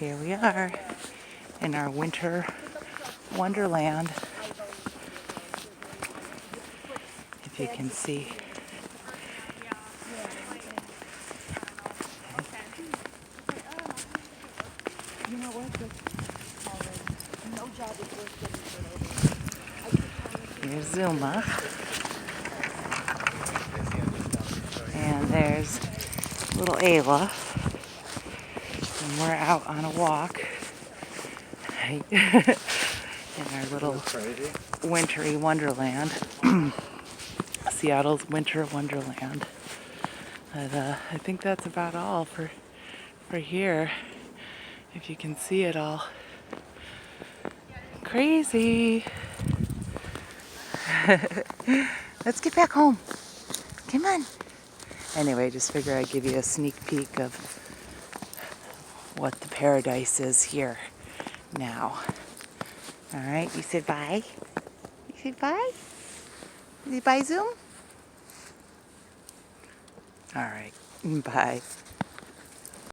Here we are in our winter wonderland, if you can see. Here's Zuma, and there's little Ayla, and we're out on a walk in our little wintry wonderland, Seattle's winter wonderland. But I think that's about all for here, if you can see it all. Crazy. Let's get back home. Come on. Anyway, just figure I'd give you a sneak peek of what the paradise is here now. All right, you said bye? You said bye? You said bye, Zoom? All right, bye.